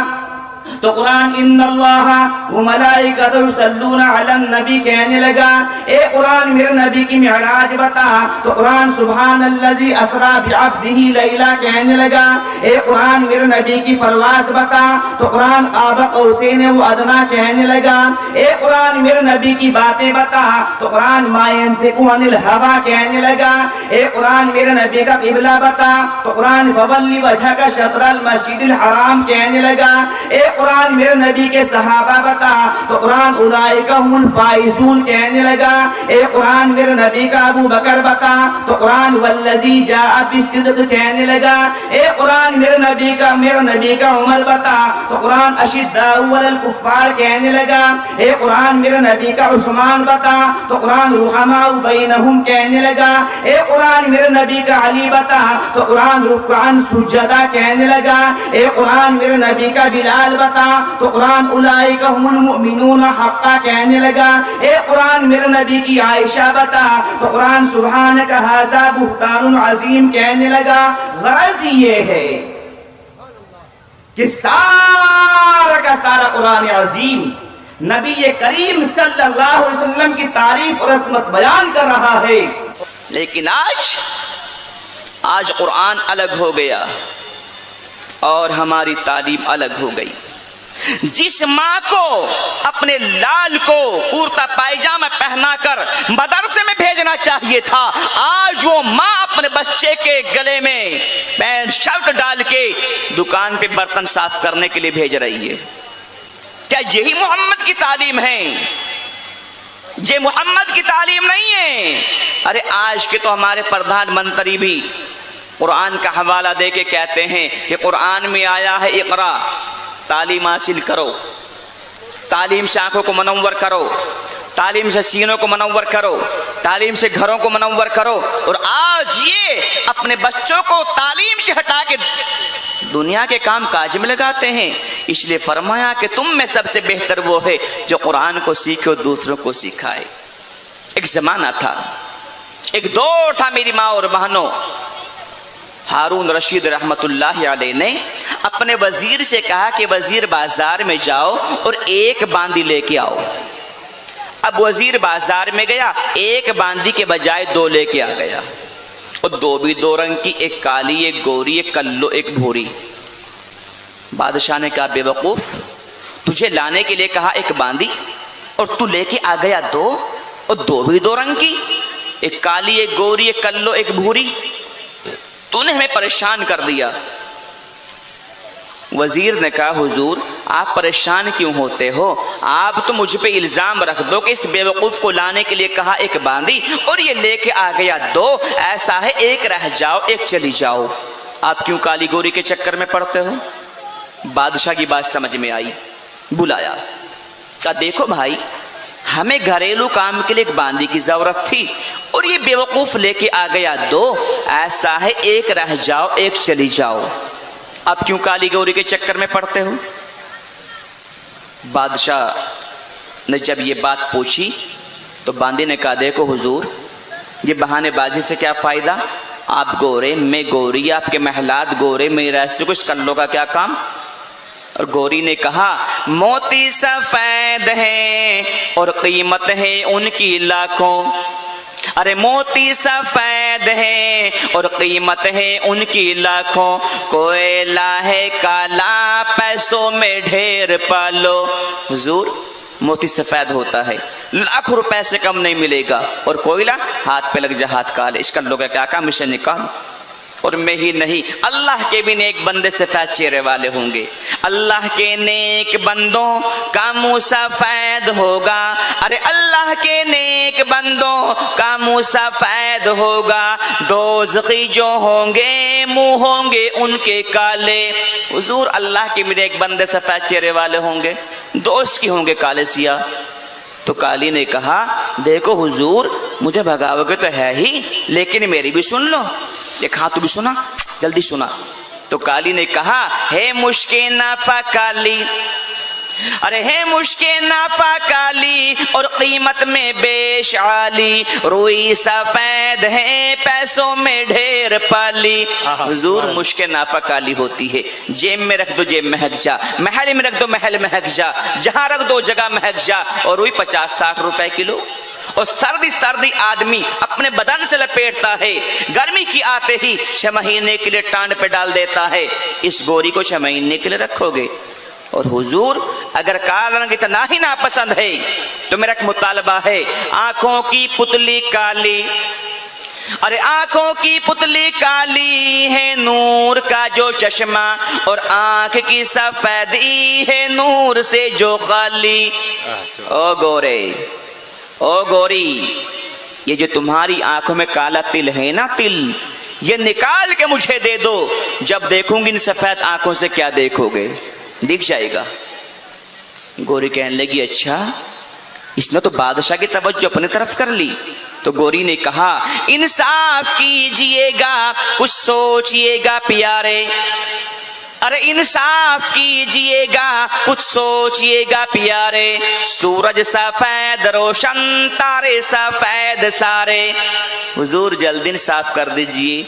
تو قرآن ان اللہ وملائکتہ یصلون علی النبی کہنے لگا۔ اے قرآن میرے نبی کی معراج بتا، تو قرآن سبحان الذی اسری بعبدہ لیلا کہنے لگا۔ اے قرآن میرے نبی کی پرواز بتا، تو قرآن قاب قوسین و ادنیٰ کہنے لگا۔ اے قرآن میرے نبی کی باتیں بتا، تو قرآن ما ینطق عن الہویٰ کہنے لگا۔ اے قرآن میرے نبی کا قبلہ بتا، تو قرآن فولی وجہک شطر المسجد الحرام کہنے لگا۔ اے قرآن میرے نبی کے صحابہ بتا، تو قرآن اولئک هم الفائزون کہنے لگا۔ اے قرآن میرے نبی کا ابو بکر بتا، تو قرآن والذی جاء بالصدق کہنے لگا۔ اے قرآن میرے نبی کا عمر بتا، تو قرآن اشداء علی الکفار کہنے لگا۔ اے قرآن میرے نبی کا عثمان بتا، تو قرآن رحماء بینہم کہنے لگا۔ اے قرآن میرے نبی کا علی بتا، تو قرآن رکعا سجدا کہنے لگا۔ اے قرآن میرے نبی کا بلال بتا، تو قرآن اولئک هم المؤمنون حقا کہنے لگا۔ اے قرآن میرے نبی کی عائشہ بتا، تو قرآن سبحانک ھذا بہتان عظیم کہنے لگا۔ غرض یہ ہے کہ سارا کا سارا قرآن عظیم نبی کریم صلی اللہ علیہ وسلم کی تعریف اور عظمت بیان کر رہا ہے، لیکن آج قرآن الگ ہو گیا اور ہماری تعلیم الگ ہو گئی۔ جس ماں کو اپنے لال کو کرتا پائجامہ پہنا کر مدرسے میں بھیجنا چاہیے تھا، آج وہ ماں اپنے بچے کے گلے میں پینٹ شرٹ ڈال کے دکان پہ برتن صاف کرنے کے لیے بھیج رہی ہے۔ کیا یہی محمد کی تعلیم ہے؟ یہ محمد کی تعلیم نہیں ہے۔ ارے آج کے تو ہمارے پردھان منتری بھی قرآن کا حوالہ دے کے کہتے ہیں کہ قرآن میں آیا ہے اقرا، تعلیم حاصل کرو، تعلیم سے آنکھوں کو منور کرو، تعلیم سے سینوں کو منور کرو، تعلیم سے گھروں کو منور کرو۔ اور آج یہ اپنے بچوں کو تعلیم سے ہٹا کے دنیا کے کام کاج میں لگاتے ہیں، اس لیے فرمایا کہ تم میں سب سے بہتر وہ ہے جو قرآن کو سیکھے اور دوسروں کو سکھائے۔ ایک زمانہ تھا، ایک دور تھا میری ماں اور بہنوں، ہارون رشید رحمت اللہ علیہ نے اپنے وزیر سے کہا کہ وزیر بازار میں جاؤ اور ایک باندی لے کے آؤ۔ اب وزیر بازار میں گیا، ایک باندی کے بجائے دو لے کے آ گیا، اور دو بھی دو رنگ کی، ایک کالی ایک گوری، ایک کلو ایک بھوری۔ بادشاہ نے کہا بے وقوف، تجھے لانے کے لیے کہا ایک باندی اور تو لے کے آ گیا دو، اور دو بھی دو رنگ کی، ایک کالی ایک گوری ایک کلو ایک بھوری، تو نے ہمیں پریشان کر دیا۔ وزیر نے کہا حضور آپ پریشان کیوں ہوتے ہو؟ آپ تو مجھ پہ الزام رکھ دو کہ اس بے وقوف کو لانے کے لیے کہا ایک باندی اور یہ لے کے آ گیا دو، ایسا ہے ایک رہ جاؤ ایک چلی جاؤ، آپ کیوں کالی گوری کے چکر میں پڑتے ہو؟ بادشاہ کی بات سمجھ میں آئی، بلایا، کہا دیکھو بھائی ہمیں گھریلو کام کے لیے ایک باندی کی ضرورت تھی اور یہ بے وقوف لے کے آ گیا دو، ایسا ہے ایک رہ جاؤ ایک چلی جاؤ، آپ کیوں کالی گوری کے چکر میں پڑتے ہو؟ بادشاہ نے جب یہ بات پوچھی تو باندی نے کہا دیکھو حضور یہ بہانے بازی سے کیا فائدہ، آپ گورے میں گوری، آپ کے محلات گورے، میرے ایسے کچھ کلوں کا کیا کام؟ اور گوری نے کہا موتی سفید ہیں اور قیمت ہے ان کی لاکھوں، ارے موتی سفید ہے اور قیمت ہے ان کی لاکھوں، کوئلہ ہے کالا پیسوں میں ڈھیر پالو۔ حضور موتی سفید ہوتا ہے، لاکھوں روپے سے کم نہیں ملے گا، اور کوئلہ ہاتھ پہ لگ جا ہاتھ کالے، اس کا لوگ کیا کام، اسے نکال۔ اور میں ہی نہیں، اللہ کے بھی نیک بندے سفید چہرے والے ہوں گے، اللہ کے نیک بندوں کا منہ سفید ہوگا، ارے اللہ کے نیک بندوں کا منہ سفید ہوگا، دوزخی جو ہوں گے منہ ہوں گے ان کے کالے۔ حضور اللہ کے بھی نیک بندے سفید چہرے والے ہوں گے، دوست کی ہوں گے کالے سیاہ۔ تو کالی نے کہا دیکھو حضور مجھے بھگاؤ گے تو ہے ہی، لیکن میری بھی سن لو۔ ایک ہاں تو بھی سنا، جلدی سنا۔ تو کالی نے کہا ہے مشک نافع کالی، ارے ہے مشک نافع کالی اور قیمت میں بیش عالی، روئی سفید ہے پیسوں میں ڈھیر پالی۔ حضور مشک نافع کالی ہوتی ہے، جیب میں رکھ دو جیب مہک جا، محل میں رکھ دو محل مہک جا، جہاں رکھ دو جگہ مہک جا، اور روئی 50-60 روپے کلو۔ اور سردی آدمی اپنے بدن سے لپیٹتا ہے، گرمی کی آتے ہی 6 مہینے کے لیے ٹانڈ پہ ڈال دیتا ہے، اس گوری کو 6 مہینے کے لیے رکھو گے۔ اور حضور اگر کالا رنگ اتنا ہی ناپسند ہے تو میرا ایک مطالبہ ہے، آنکھوں کی پتلی کالی، ارے آنکھوں کی پتلی کالی ہے نور کا جو چشمہ، اور آنکھ کی سفیدی ہے نور سے جو خالی۔ او گورے، او گوری، یہ جو تمہاری آنکھوں میں کالا تل ہے نا، تل یہ نکال کے مجھے دے دو، جب دیکھوں گی ان سفید آنکھوں سے کیا دیکھو گے، دکھ جائے گا۔ گوری کہنے لگی اچھا، اس نے تو بادشاہ کی توجہ اپنی طرف کر لی۔ تو گوری نے کہا انصاف کیجئے گا کچھ سوچئے گا پیارے، ارے انصاف کیجئے گا کچھ سوچئے گا پیارے، سورج سفید روشن تارے سفید سارے۔ حضور جلدی انصاف کر دیجئے،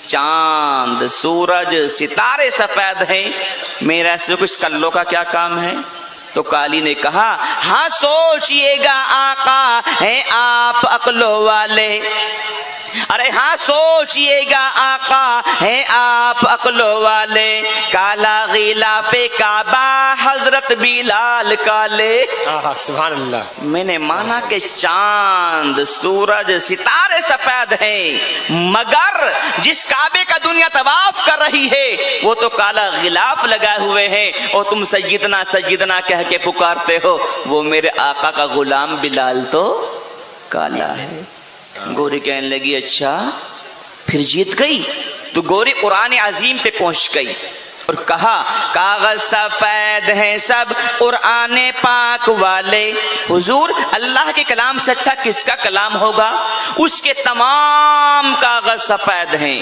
چاند سورج ستارے سفید ہیں، میرا سے کچھ کلوں کا کیا کام ہے؟ تو کالی نے کہا ہاں سوچئے گا آقا ہیں آپ عقلوں والے، ارے ہاں سوچئے گا آقا ہیں آپ عقلوں والے، کالا غلاف کعبہ حضرت بلال کالے۔ سبحان اللہ۔ میں نے مانا کہ چاند سورج ستارے سفید ہیں، مگر جس کعبے کا دنیا طواف کر رہی ہے وہ تو کالا غلاف لگائے ہوئے ہیں، اور تم سیدنا سیدنا کہہ کے پکارتے ہو، وہ میرے آقا کا غلام بلال تو کالا ہے۔ گوری کہنے لگی اچھا پھر جیت گئی؟ تو گوری قرآن عظیم پہ پہنچ گئی اور کہا کاغذ سفید ہیں سب قرآن پاک والے۔ حضور اللہ کے کلام سے اچھا کس کا کلام ہوگا؟ اس کے تمام کاغذ سفید ہیں،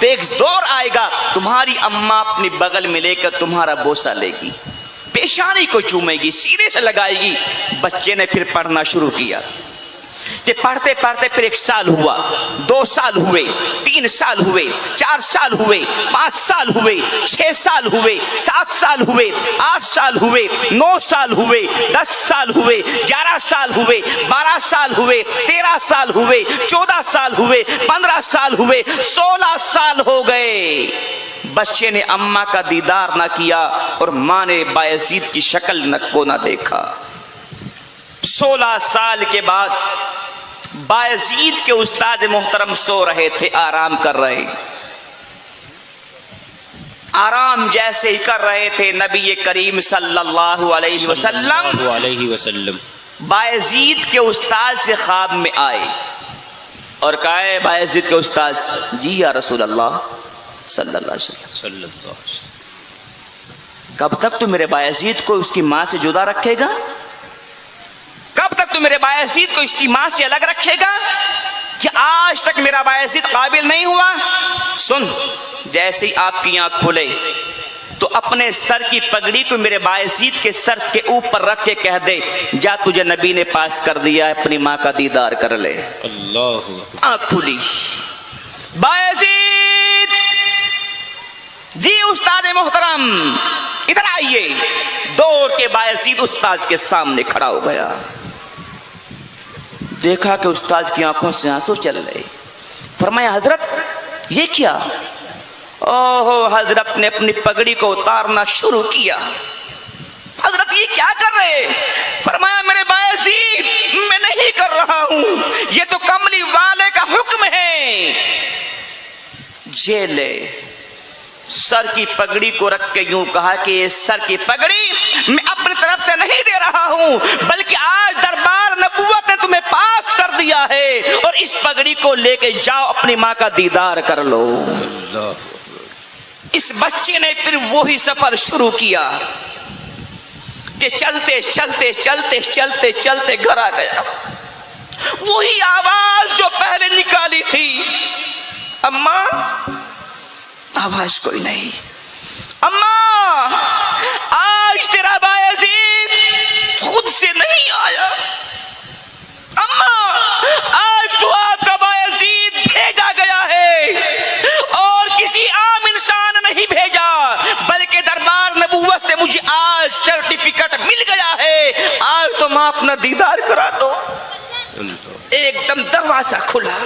تو ایک دور آئے گا تمہاری اماں اپنی بغل میں لے کر تمہارا بوسہ لے گی، پیشانی کو چومے گی، سینے سے لگائے گی۔ بچے نے پھر پڑھنا شروع کیا کہ پڑھتے پڑھتے پھر 1 سال ہوا، 2 سال ہوئے، 3 سال ہوئے، 4 سال ہوئے، 5 سال ہوئے، 6 سال ہوئے، 7 سال ہوئے، 8 سال ہوئے، 9 سال ہوئے، 10 سال ہوئے، 11 سال ہوئے، 12 سال ہوئے، 13 سال ہوئے، 14 سال ہوئے، 15 سال ہوئے، 16 سال ہو گئے۔ بچے نے اماں کا دیدار نہ کیا اور ماں نے بایزید کی شکل کو نہ دیکھا۔ 16 سال کے بعد بایزید کے استاد محترم سو رہے تھے، آرام کر رہے، آرام جیسے ہی کر رہے تھے نبی کریم صلی اللہ علیہ وسلم بایزید کے استاد سے خواب میں آئے اور کہا ہے بایزید کے استاد، جی یا رسول اللہ صلی اللہ علیہ وسلم، کب تک تو میرے بایزید کو اس کی ماں سے جدا رکھے گا؟ کب تک تو میرے بایزید کو اس کی ماں سے الگ رکھے گا؟ کہ آج تک میرا بایزید قابل نہیں ہوا؟ سن، جیسے ہی آپ کی آنکھ کھلے تو اپنے سر کی پگڑی کو میرے بایزید کے سر کے اوپر رکھ کے کہہ دے، جا تجھے نبی نے پاس کر دیا ہے، اپنی ماں کا دیدار کر لے۔ اللہ آنکھ کھلی، بایزید جی استاد محترم ادھر آئیے۔ دوڑ کے بایزید استاد کے سامنے کھڑا ہو گیا، دیکھا کہ استاد کی آنکھوں سے آنسو چل رہے، فرمایا حضرت یہ کیا؟ اوہ حضرت نے اپنی پگڑی کو اتارنا شروع کیا۔ حضرت یہ کیا کر رہے؟ فرمایا میرے بایزید میں نہیں کر رہا ہوں، یہ تو کملی والے کا حکم ہے۔ جیلے سر کی پگڑی کو رکھ کے یوں کہا کہ یہ سر کی پگڑی میں اپنی طرف سے نہیں دے رہا ہوں، بلکہ آج دربار نبوت نے تمہیں پاس کر دیا ہے، اور اس پگڑی کو لے کے جاؤ اپنی ماں کا دیدار کر لو۔ اس بچے نے پھر وہی سفر شروع کیا کہ چلتے چلتے چلتے چلتے چلتے گھر آ گیا۔ وہی آواز جو پہلے نکالی تھی، اماں، آواز کوئی نہیں۔ اماں، آج تیرا بایزید خود سے نہیں آیا۔ اماں، آج تو آپ کا بایزید بھیجا گیا ہے، اور کسی عام انسان نہیں بھیجا، بلکہ دربار نبوت سے مجھے آج سرٹیفکیٹ مل گیا ہے، آج تم اپنا دیدار کرا دو۔ ایک دم دروازہ کھلا،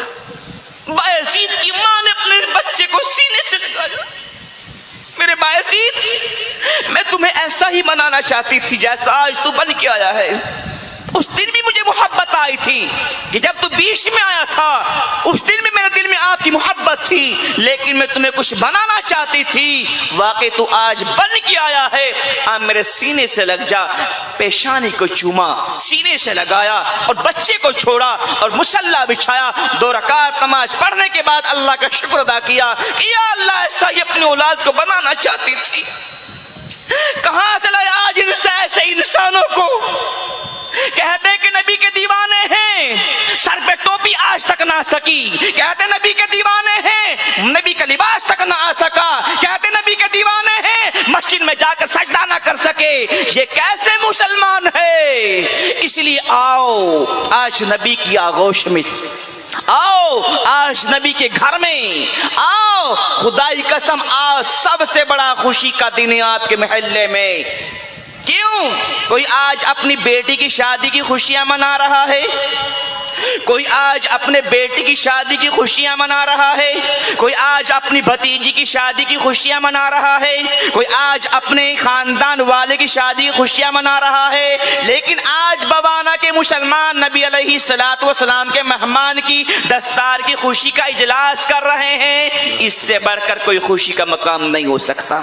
بایزید کی ماں نے اپنے بچے کو سینے سے لگایا۔ میرے بایزید، میں تمہیں ایسا ہی منانا چاہتی تھی جیسا آج تو بن کے آیا ہے۔ اس دن بھی مجھے محبت آئی تھی کہ جب تو بیچ میں آیا تھا، اس دن بھی میرے دل میں آپ کی محبت تھی، لیکن میں تمہیں کچھ بنانا چاہتی تھی۔ واقعی تو آج بن کے آیا ہے، آپ میرے سینے سے لگ جا۔ پیشانی کو چوما، سینے سے لگایا اور بچے کو چھوڑا اور مصلی بچھایا۔ 2 رکعت نماز پڑھنے کے بعد اللہ کا شکر ادا کیا کہ یا اللہ ایسا ہی اپنی اولاد کو بنانا چاہتی تھی۔ کہاں سے لایا آج ایسے انسانوں کو؟ کہتے کہ نبی کے دیوانے ہیں، سر پہ ٹوپی آج تک نہ سکی۔ کہتے نبی کے دیوانے ہیں، نبی کا لباس تک نہ آ سکا۔ کہتے نبی کے دیوانے ہیں، مسجد میں جا کر سجدہ نہ کر سکے۔ یہ کیسے مسلمان ہے؟ اس لیے آؤ آج نبی کی آغوش میں، آؤ آج نبی کے گھر میں آؤ۔ خدائی قسم آج سب سے بڑا خوشی کا دن ہے آپ کے محلے میں۔ کیوں؟ کوئی آج اپنی بیٹی کی شادی کی خوشیاں منا رہا ہے، کوئی آج اپنے بیٹی کی شادی کی خوشیاں منا رہا ہے، کوئی آج اپنی بھتیجی کی شادی کی خوشیاں منا رہا ہے، کوئی آج اپنے خاندان والے کی شادی کی خوشیاں منا رہا ہے، لیکن آج بوانا کے مسلمان نبی علیہ الصلوۃ والسلام کے مہمان کی دستار کی خوشی کا اجلاس کر رہے ہیں۔ اس سے بڑھ کر کوئی خوشی کا مقام نہیں ہو سکتا۔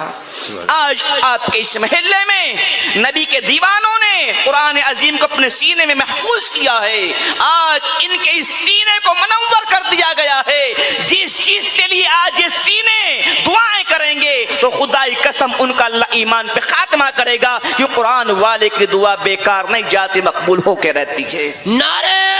آج آپ کے اس محلے میں نبی کے دیوانوں نے قرآن عظیم کو اپنے سینے میں محفوظ کیا ہے۔ آج ان کے اس سینے کو منور کر دیا گیا ہے۔ جس چیز کے لیے آج یہ سینے دعائیں کریں گے تو خدائی قسم ان کا اللہ ایمان پہ خاتمہ کرے گا، کہ قرآن والے کی دعا بیکار نہیں جاتی، مقبول ہو کے رہتی ہے۔ نعرہ